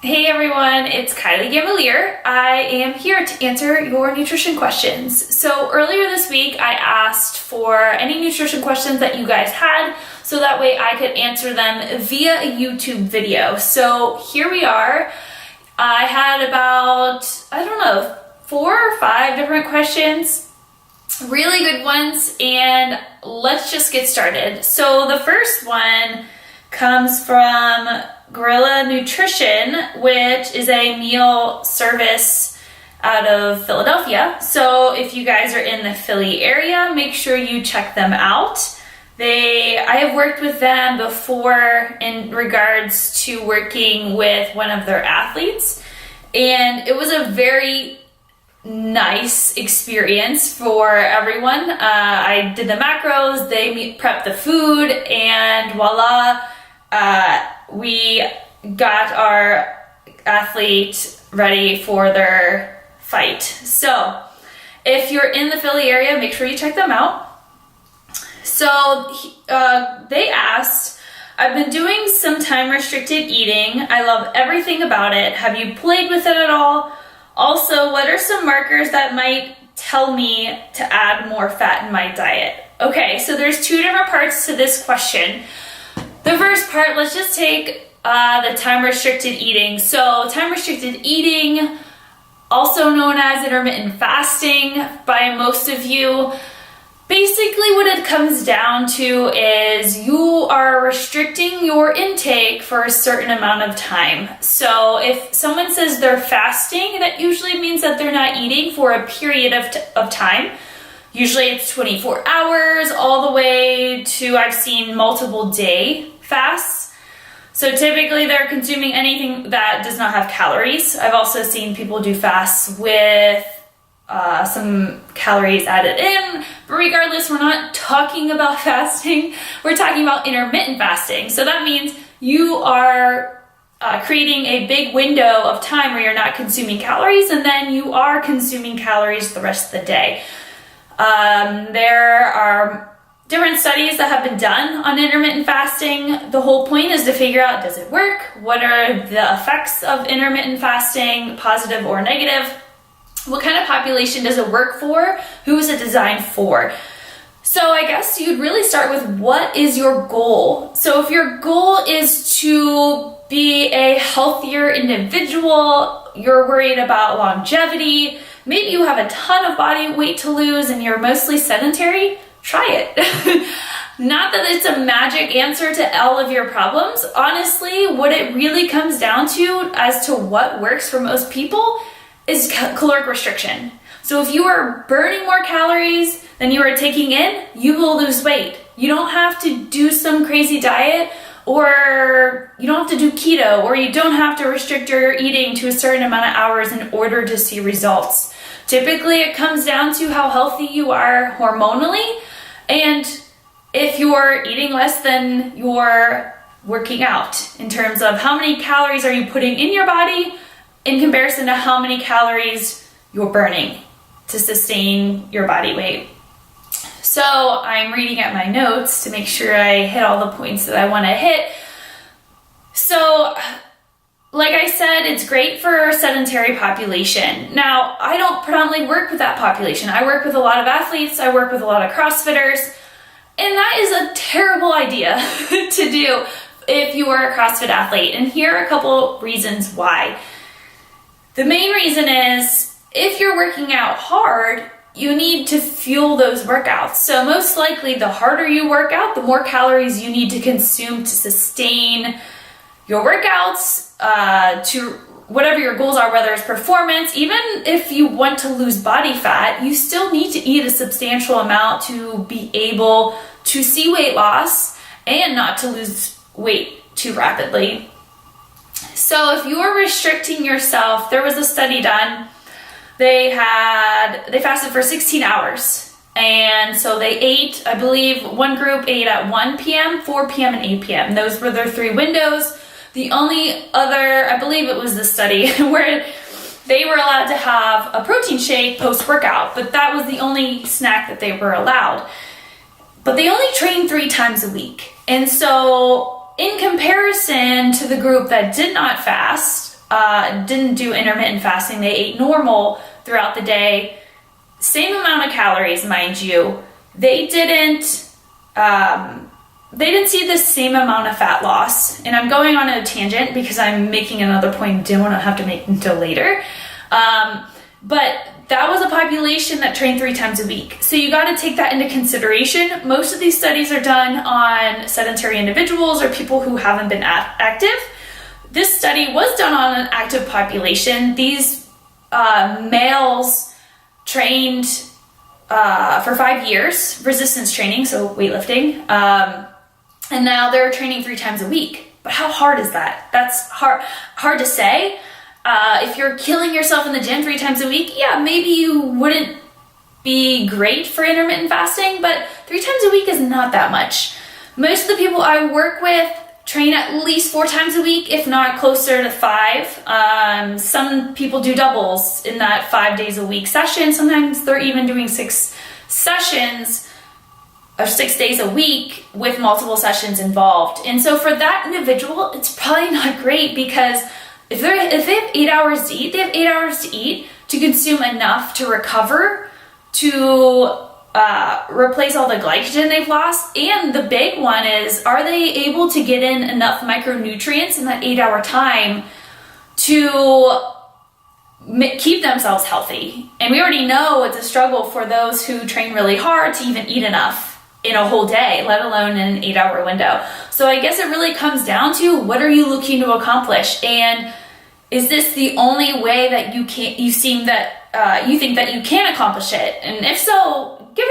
Hey everyone, it's Kylie Gamalier. I am here to answer your nutrition questions. So earlier this week, I asked for any nutrition questions that you guys had so that way I could answer them via a YouTube video. So here we are. I had about, 4 or 5 different questions, really good ones, and let's just get started. So the first one comes from Gorilla Nutrition, which is a meal service out of Philadelphia. So if you guys are in the Philly area, make sure you check them out. I have worked with them before in regards to working with one of their athletes, and it was a very nice experience for everyone. I did the macros, they prepped the food, and voila, we got our athlete ready for their fight. So if you're in the Philly area, make sure you check them out. So they asked, I've been doing some time restricted eating. I love everything about it. Have you played with it at all? Also, what are some markers that might tell me to add more fat in my diet? Okay, so there's 2 different parts to this question. The first part, let's just take the time-restricted eating. So time-restricted eating, also known as intermittent fasting by most of you, basically what it comes down to is you are restricting your intake for a certain amount of time. So if someone says they're fasting, that usually means that they're not eating for a period of time. Usually it's 24 hours all the way to, I've seen multiple day fasts. So typically they're consuming anything that does not have calories. I've also seen people do fasts with some calories added in, but regardless, we're not talking about fasting. We're talking about intermittent fasting. So that means you are creating a big window of time where you're not consuming calories, and then you are consuming calories the rest of the day. There are different studies that have been done on intermittent fasting. The whole point is to figure out, does it work? What are the effects of intermittent fasting, positive or negative? What kind of population does it work for? Who is it designed for? So I guess you'd really start with, what is your goal? So if your goal is to be a healthier individual, you're worried about longevity, maybe you have a ton of body weight to lose and you're mostly sedentary, try it. Not that it's a magic answer to all of your problems. Honestly, what it really comes down to as to what works for most people is caloric restriction. So if you are burning more calories than you are taking in, you will lose weight. You don't have to do some crazy diet, or you don't have to do keto, or you don't have to restrict your eating to a certain amount of hours in order to see results. Typically, it comes down to how healthy you are hormonally, and if you're eating less than you're working out, in terms of how many calories are you putting in your body in comparison to how many calories you're burning to sustain your body weight. So I'm reading at my notes to make sure I hit all the points that I want to hit. So like I said, it's great for a sedentary population. Now, I don't predominantly work with that population. I work with a lot of athletes, I work with a lot of CrossFitters, and that is a terrible idea to do if you are a CrossFit athlete. And here are a couple reasons why. The main reason is, if you're working out hard, you need to fuel those workouts. So most likely, the harder you work out, the more calories you need to consume to sustain your workouts, to whatever your goals are, whether it's performance. Even if you want to lose body fat, you still need to eat a substantial amount to be able to see weight loss and not to lose weight too rapidly. So if you're restricting yourself, there was a study done. They fasted for 16 hours. And so they ate, I believe one group ate at 1 p.m., 4 p.m., and 8 p.m. Those were their 3 windows. The only other, I believe it was the study where they were allowed to have a protein shake post-workout, but that was the only snack that they were allowed. But they only trained 3 times a week. And so in comparison to the group that did not fast, didn't do intermittent fasting. They ate normal throughout the day. Same amount of calories, mind you. They didn't see the same amount of fat loss. And I'm going on a tangent because I'm making another point I didn't want to have to make until later. But that was a population that trained 3 times a week. So you got to take that into consideration. Most of these studies are done on sedentary individuals or people who haven't been active. This study was done on an active population. These males trained for 5 years, resistance training, so weightlifting, and now they're training 3 times a week. But how hard is that? That's hard to say. If you're killing yourself in the gym 3 times a week, yeah, maybe you wouldn't be great for intermittent fasting, but 3 times a week is not that much. Most of the people I work with train at least 4 times a week, if not closer to 5. Some people do doubles in that 5 days a week session. Sometimes they're even doing 6 sessions or 6 days a week with multiple sessions involved. And so for that individual, it's probably not great, because if they have 8 hours to eat, they have 8 hours to eat to consume enough to recover, to replace all the glycogen they've lost. And the big one is, are they able to get in enough micronutrients in that 8-hour time to keep themselves healthy? And we already know it's a struggle for those who train really hard to even eat enough in a whole day, let alone in an 8-hour window. So I guess it really comes down to, what are you looking to accomplish? And is this the only way that you think that you can accomplish it? And if so, give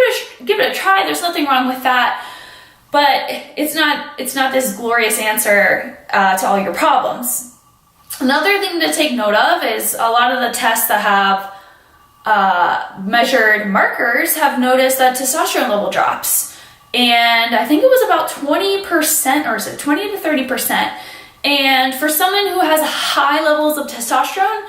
it a try. There's nothing wrong with that, but it's not this glorious answer to all your problems. Another thing to take note of is a lot of the tests that have measured markers have noticed that testosterone level drops, and I think it was about 20%, or is it 20 to 30%? And for someone who has high levels of testosterone,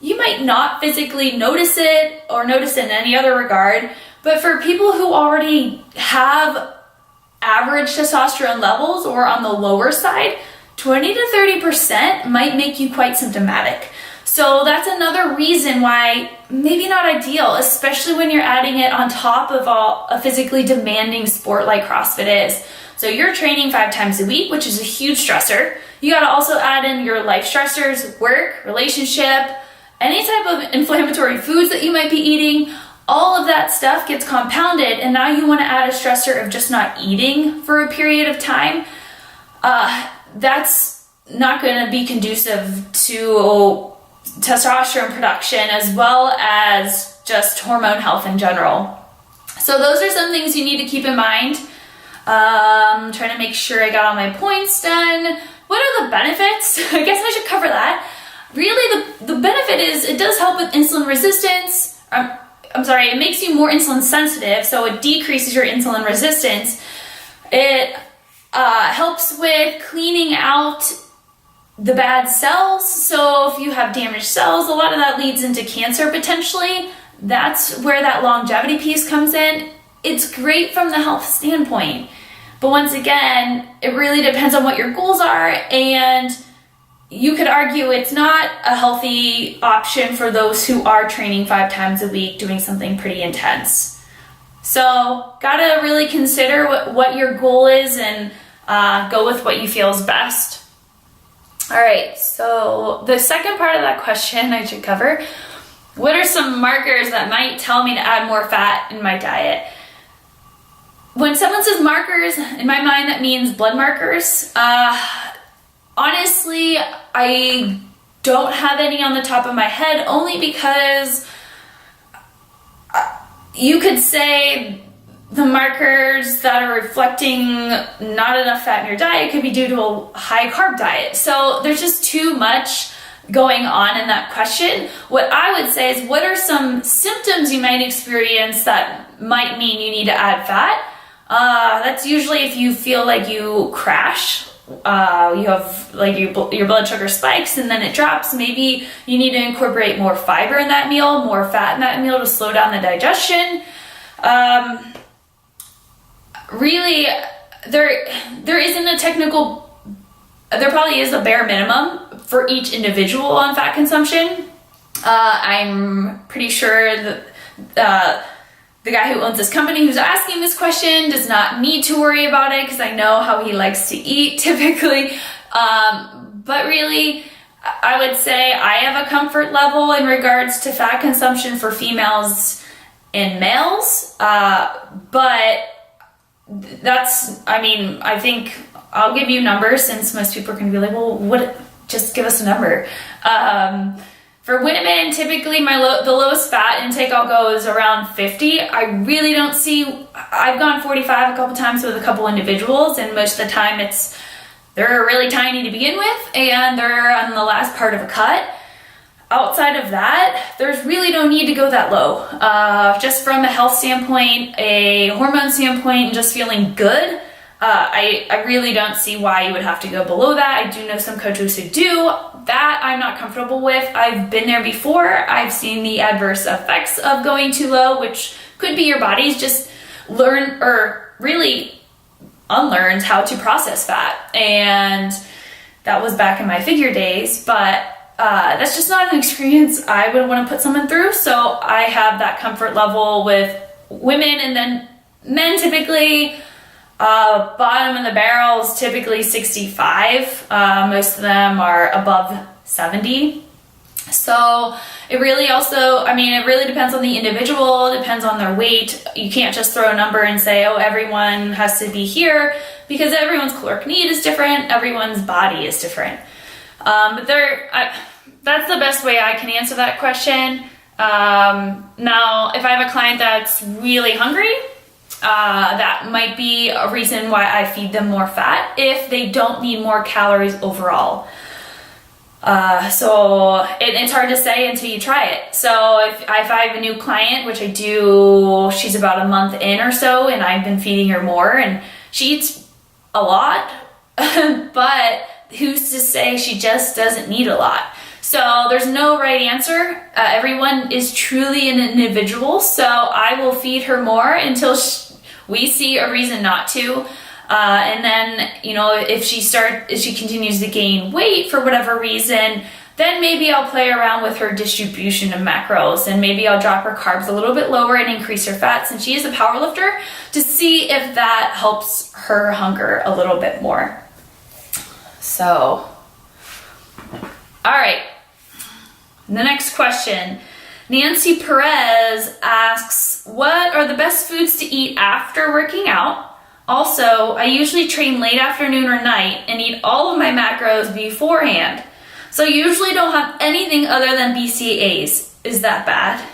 you might not physically notice it or notice it in any other regard. But for people who already have average testosterone levels or on the lower side, 20 to 30% might make you quite symptomatic. So that's another reason why maybe not ideal, especially when you're adding it on top of a physically demanding sport like CrossFit is. So you're training 5 times a week, which is a huge stressor. You got to also add in your life stressors, work, relationship, any type of inflammatory foods that you might be eating. All of that stuff gets compounded, and now you want to add a stressor of just not eating for a period of time. That's not going to be conducive to testosterone production, as well as just hormone health in general. So those are some things you need to keep in mind. I'm trying to make sure I got all my points done. What are the benefits? I guess I should cover that. Really, the benefit is it does help with insulin resistance. It makes you more insulin sensitive, so it decreases your insulin resistance. It helps with cleaning out the bad cells. So if you have damaged cells, a lot of that leads into cancer potentially. That's where that longevity piece comes in. It's great from the health standpoint. But once again, it really depends on what your goals are, and you could argue it's not a healthy option for those who are training 5 times a week, doing something pretty intense. So gotta really consider what your goal is, and go with what you feel is best. All right, so the second part of that question I should cover, what are some markers that might tell me to add more fat in my diet? When someone says markers, in my mind that means blood markers. Honestly, I don't have any on the top of my head, only because you could say the markers that are reflecting not enough fat in your diet could be due to a high carb diet. So there's just too much going on in that question. What I would say is, what are some symptoms you might experience that might mean you need to add fat? That's usually if you feel like you crash. You have like your blood sugar spikes and then it drops. Maybe you need to incorporate more fiber in that meal, more fat in that meal to slow down the digestion. Really, there isn't a technical, there probably is a bare minimum for each individual on fat consumption. I'm pretty sure that the guy who owns this company who's asking this question does not need to worry about it, because I know how he likes to eat typically. But really, I would say I have a comfort level in regards to fat consumption for females and males. But that's, I mean, I think I'll give you numbers, since most people are going to be like, well, just give us a number. For women, typically the lowest fat intake I'll go is around 50. I really don't see, I've gone 45 a couple times with a couple individuals, and most of the time they're really tiny to begin with, and they're on the last part of a cut. Outside of that, there's really no need to go that low. Just from a health standpoint, a hormone standpoint, and just feeling good, I really don't see why you would have to go below that. I do know some coaches who do. That I'm not comfortable with. I've been there before. I've seen the adverse effects of going too low, which could be your body's just learn or really unlearned how to process fat. And that was back in my figure days, but that's just not an experience I would want to put someone through. So I have that comfort level with women, and then men typically bottom of the barrel is typically 65. Most of them are above 70. So it really also, I mean, it really depends on the individual, it depends on their weight. You can't just throw a number and say, oh, everyone has to be here, because everyone's caloric need is different, everyone's body is different. But that's the best way I can answer that question. Now, if I have a client that's really hungry, that might be a reason why I feed them more fat if they don't need more calories overall. So it's hard to say until you try it. So if I have a new client, which I do, she's about a month in or so, and I've been feeding her more, and she eats a lot, but who's to say she just doesn't need a lot? So there's no right answer. Everyone is truly an individual, so I will feed her more until we see a reason not to. And then, you know, if she continues to gain weight for whatever reason, then maybe I'll play around with her distribution of macros, and maybe I'll drop her carbs a little bit lower and increase her fat, since she is a power lifter, to see if that helps her hunger a little bit more. So, all right. The next question. Nancy Perez asks, what are the best foods to eat after working out? Also, I usually train late afternoon or night and eat all of my macros beforehand. So I usually don't have anything other than BCAAs. Is that bad?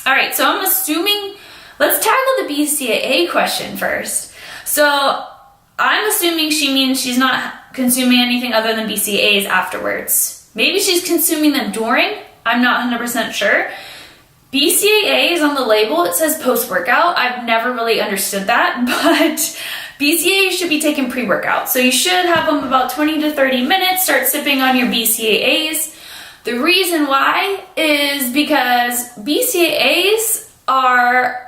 All right, so I'm assuming, let's tackle the BCAA question first. So I'm assuming she means she's not consuming anything other than BCAAs afterwards. Maybe she's consuming them during. I'm not 100% sure. BCAA is on the label. It says post-workout. I've never really understood that, but BCAAs should be taken pre-workout. So you should have them about 20 to 30 minutes. Start sipping on your BCAAs. The reason why is because BCAAs are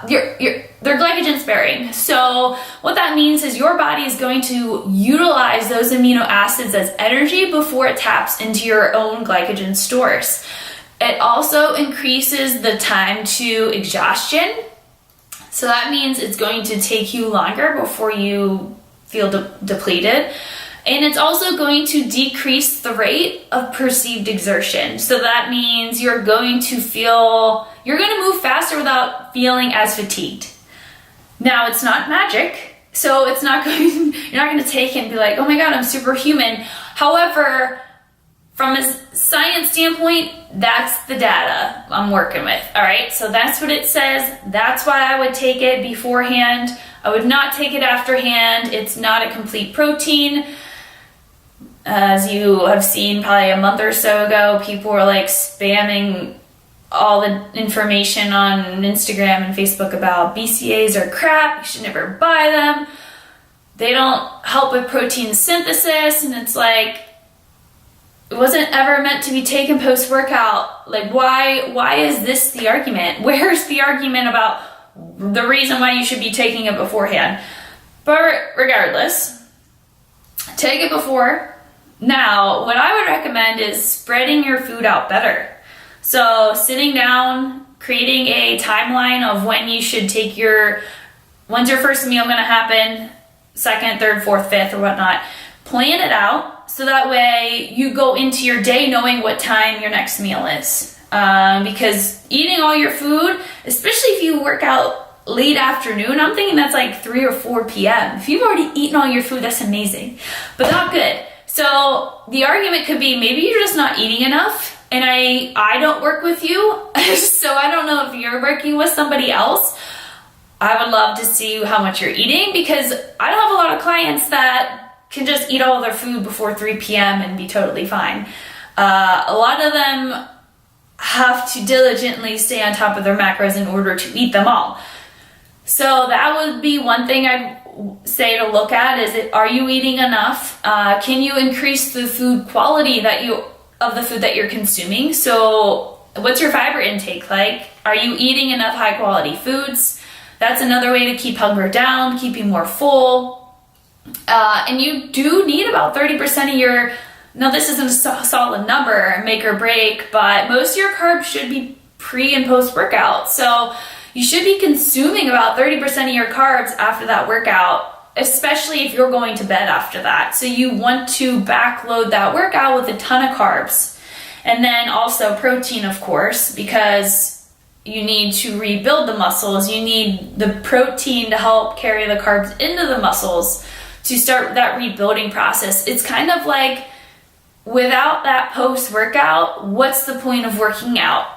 they're glycogen sparing. So what that means is your body is going to utilize those amino acids as energy before it taps into your own glycogen stores. It also increases the time to exhaustion. So that means it's going to take you longer before you feel depleted. And it's also going to decrease the rate of perceived exertion. So that means you're going to move faster without feeling as fatigued. Now, it's not magic, so you're not going to take it and be like, oh my God, I'm superhuman. However, from a science standpoint, that's the data I'm working with, all right? So that's what it says. That's why I would take it beforehand. I would not take it afterhand. It's not a complete protein. As you have seen probably a month or so ago, people were like spamming all the information on Instagram and Facebook about BCAAs are crap, you should never buy them. They don't help with protein synthesis, and it's like, it wasn't ever meant to be taken post-workout. Like, why is this the argument? Where's the argument about the reason why you should be taking it beforehand? But regardless, take it before. Now, what I would recommend is spreading your food out better. So sitting down, creating a timeline of when you should take when's your first meal going to happen, second, third, fourth, fifth, or whatnot. Plan it out so that way you go into your day knowing what time your next meal is. Because eating all your food, especially if you work out late afternoon, I'm thinking that's like 3 or 4 p.m. If you've already eaten all your food, that's amazing, but not good. So the argument could be maybe you're just not eating enough, and I don't work with you, so I don't know if you're working with somebody else. I would love to see how much you're eating, because I don't have a lot of clients that can just eat all their food before 3 p.m. and be totally fine. A lot of them have to diligently stay on top of their macros in order to eat them all. So that would be one thing I'd say to look at is, are you eating enough? Can you increase the food quality of the food that you're consuming? So what's your fiber intake like? Are you eating enough high quality foods? That's another way to keep hunger down, keep you more full. And you do need about 30% of your, now this isn't a solid number, make or break, but most of your carbs should be pre and post workout. So you should be consuming about 30% of your carbs after that workout, especially if you're going to bed after that. So you want to backload that workout with a ton of carbs. And then also protein, of course, because you need to rebuild the muscles. You need the protein to help carry the carbs into the muscles to start that rebuilding process. It's kind of like, without that post-workout, what's the point of working out?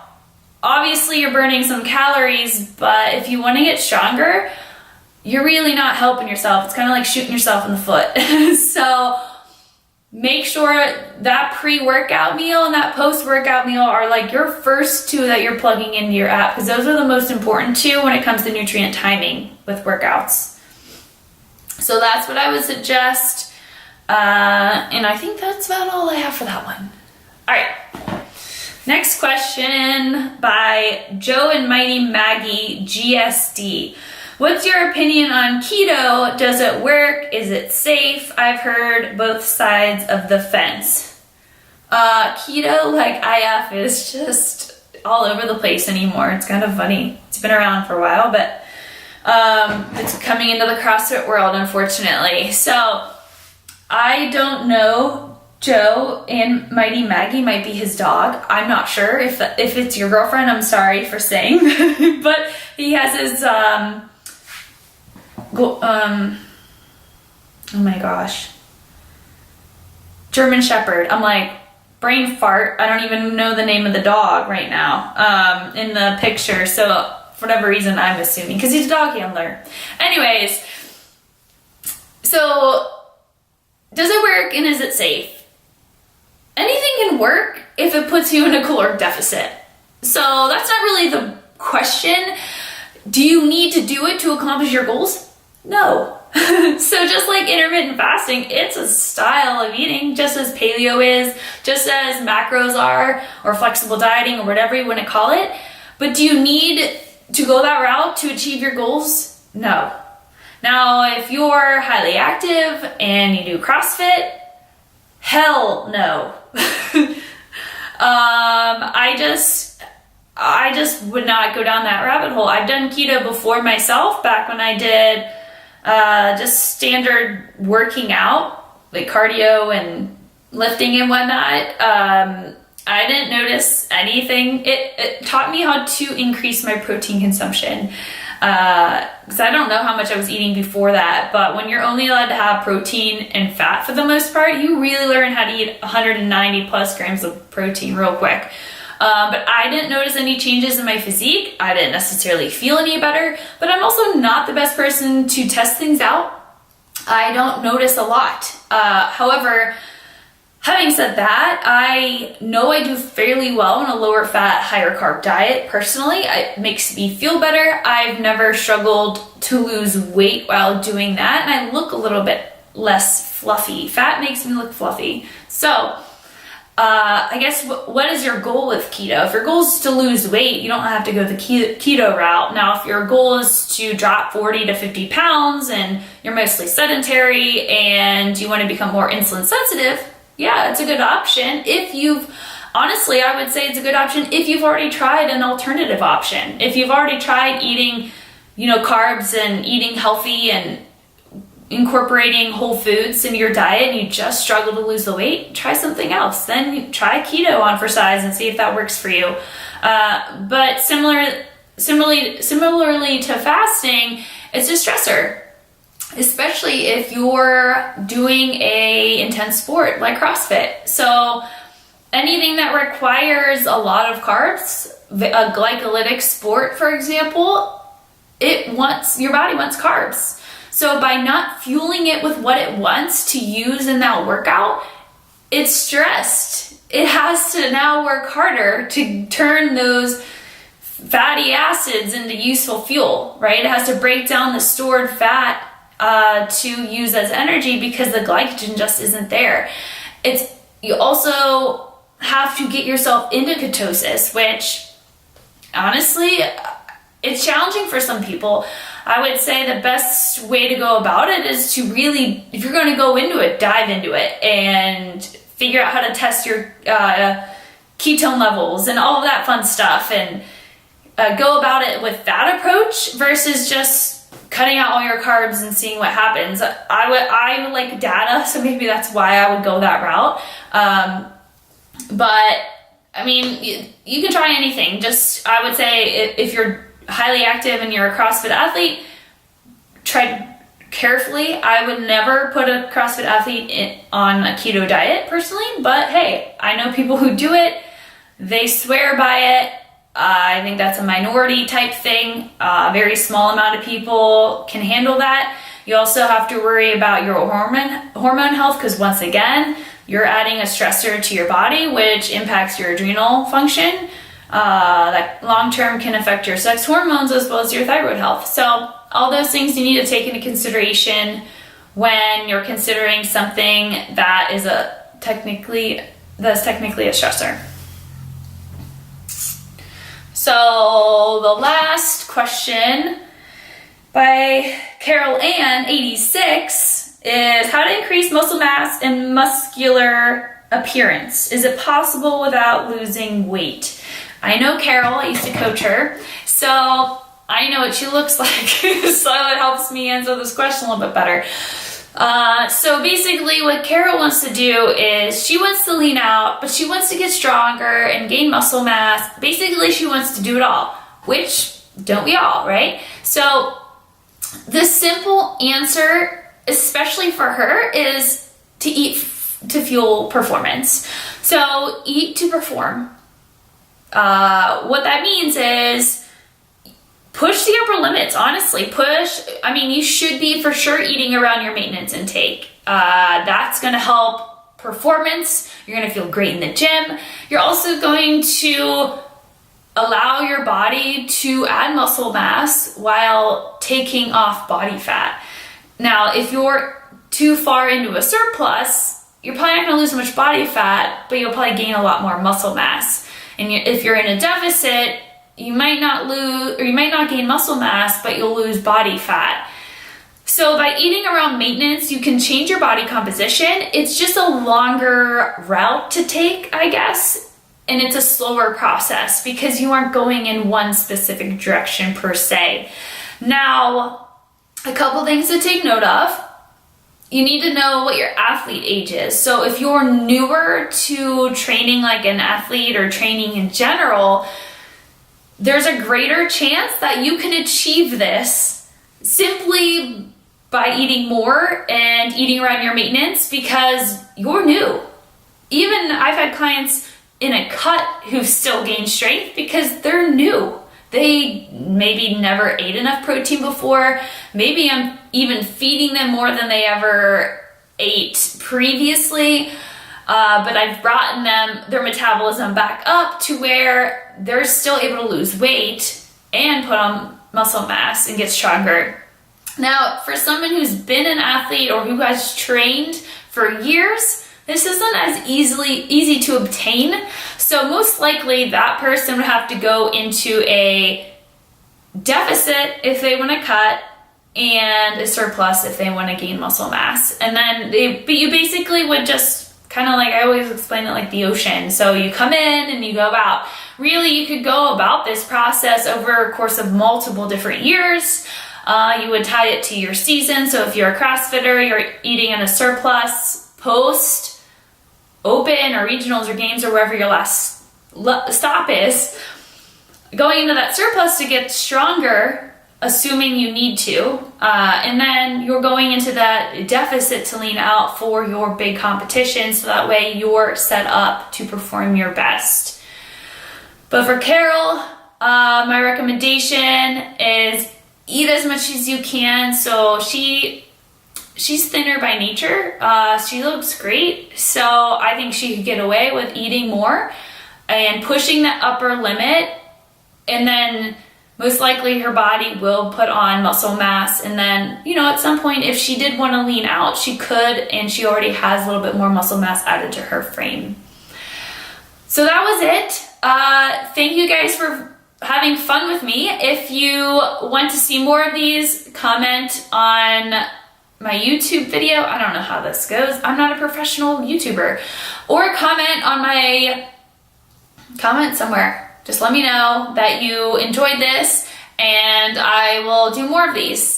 Obviously, you're burning some calories, but if you want to get stronger, you're really not helping yourself. It's kind of like shooting yourself in the foot. So make sure that pre-workout meal and that post-workout meal are like your first two that you're plugging into your app, because those are the most important two when it comes to nutrient timing with workouts. So that's what I would suggest. And I think that's about all I have for that one. All right. Next question by Joe and Mighty Maggie GSD. What's your opinion on keto? Does it work? Is it safe? I've heard both sides of the fence. Keto, like IF, is just all over the place anymore. It's kind of funny. It's been around for a while, but it's coming into the CrossFit world, unfortunately. So I don't know. Joe and Mighty Maggie might be his dog. I'm not sure if it's your girlfriend. I'm sorry for saying, but he has his oh my gosh, German Shepherd. I'm like, brain fart. I don't even know the name of the dog right now in the picture. So for whatever reason, I'm assuming because he's a dog handler. Anyways, so does it work and is it safe? Anything can work if it puts you in a caloric deficit. So that's not really the question. Do you need to do it to accomplish your goals? No. So just like intermittent fasting, it's a style of eating, just as paleo is, just as macros are, or flexible dieting, or whatever you want to call it. But do you need to go that route to achieve your goals? No. Now, if you're highly active and you do CrossFit, hell no. I just would not go down that rabbit hole. I've done keto before myself, back when I did just standard working out, like cardio and lifting and whatnot. I didn't notice anything. It taught me how to increase my protein consumption. Because I don't know how much I was eating before that, but when you're only allowed to have protein and fat for the most part, you really learn how to eat 190 plus grams of protein real quick. But I didn't notice any changes in my physique. I didn't necessarily feel any better, but I'm also not the best person to test things out. I don't notice a lot. However, having said that, I know I do fairly well on a lower fat, higher carb diet. Personally, it makes me feel better. I've never struggled to lose weight while doing that, and I look a little bit less fluffy. Fat makes me look fluffy. So, I guess what is your goal with keto? If your goal is to lose weight, you don't have to go the keto route. Now, if your goal is to drop 40 to 50 pounds and you're mostly sedentary and you want to become more insulin sensitive, yeah, it's a good option. Honestly, I would say it's a good option if you've already tried an alternative option. If you've already tried eating, carbs and eating healthy and incorporating whole foods into your diet and you just struggle to lose the weight, try something else. Then try keto on for size and see if that works for you. But similarly to fasting, it's a stressor, especially if you're doing a intense sport like CrossFit. So anything that requires a lot of carbs, a glycolytic sport, for example, your body wants carbs. So by not fueling it with what it wants to use in that workout, it's stressed. It has to now work harder to turn those fatty acids into useful fuel, right? It has to break down the stored fat to use as energy because the glycogen just isn't there. You also have to get yourself into ketosis, which honestly, it's challenging for some people. I would say the best way to go about it is to really, if you're going to go into it, dive into it and figure out how to test your ketone levels and all of that fun stuff, and go about it with that approach versus just cutting out all your carbs and seeing what happens. I would like data, so maybe that's why I would go that route. But I mean, you can try anything. Just, I would say if you're highly active and you're a CrossFit athlete, try carefully. I would never put a CrossFit athlete on a keto diet personally, but hey, I know people who do it. They swear by it. I think that's a minority type thing. A very small amount of people can handle that. You also have to worry about your hormone health, because once again, you're adding a stressor to your body, which impacts your adrenal function. That long-term can affect your sex hormones as well as your thyroid health. So all those things you need to take into consideration when you're considering something that is technically a stressor. So the last question by Carol Ann, 86, is how to increase muscle mass and muscular appearance. Is it possible without losing weight? I know Carol, I used to coach her, so I know what she looks like, so it helps me answer this question a little bit better. So basically what Carol wants to do is she wants to lean out, but she wants to get stronger and gain muscle mass. Basically, she wants to do it all, which don't we all, right? So the simple answer, especially for her, is to eat to fuel performance. So eat to perform. What that means is push the upper limits, honestly. You should be for sure eating around your maintenance intake. That's going to help performance. You're going to feel great in the gym. You're also going to allow your body to add muscle mass while taking off body fat. Now, if you're too far into a surplus, you're probably not going to lose much body fat, but you'll probably gain a lot more muscle mass. And if you're in a deficit, you might not gain muscle mass, but you'll lose body fat. So by eating around maintenance, you can change your body composition. It's just a longer route to take, I guess, and it's a slower process because you aren't going in one specific direction per se. Now, a couple things to take note of. You need to know what your athlete age is. So if you're newer to training like an athlete or training in general, there's a greater chance that you can achieve this simply by eating more and eating around your maintenance because you're new. Even I've had clients in a cut who've still gained strength because they're new. They maybe never ate enough protein before. Maybe I'm even feeding them more than they ever ate previously. But I've brought their metabolism back up to where they're still able to lose weight and put on muscle mass and get stronger. Now, for someone who's been an athlete or who has trained for years, this isn't as easy to obtain. So most likely that person would have to go into a deficit if they want to cut and a surplus if they want to gain muscle mass. And then you basically would just kind of like, I always explain it like the ocean. So you come in and you go out. Really, you could go about this process over a course of multiple different years. You would tie it to your season. So if you're a CrossFitter, you're eating in a surplus post open or regionals or games or wherever your last stop is, going into that surplus to get stronger, assuming you need to, and then you're going into that deficit to lean out for your big competition, so that way you're set up to perform your best. But for Carol, my recommendation is eat as much as you can. So she's thinner by nature. She looks great, so I think she could get away with eating more and pushing the upper limit, and then most likely her body will put on muscle mass. And then, at some point, if she did want to lean out, she could, and she already has a little bit more muscle mass added to her frame. So that was it. Thank you guys for having fun with me. If you want to see more of these, comment on my YouTube video. I don't know how this goes. I'm not a professional YouTuber. Or comment somewhere. Just let me know that you enjoyed this, and I will do more of these.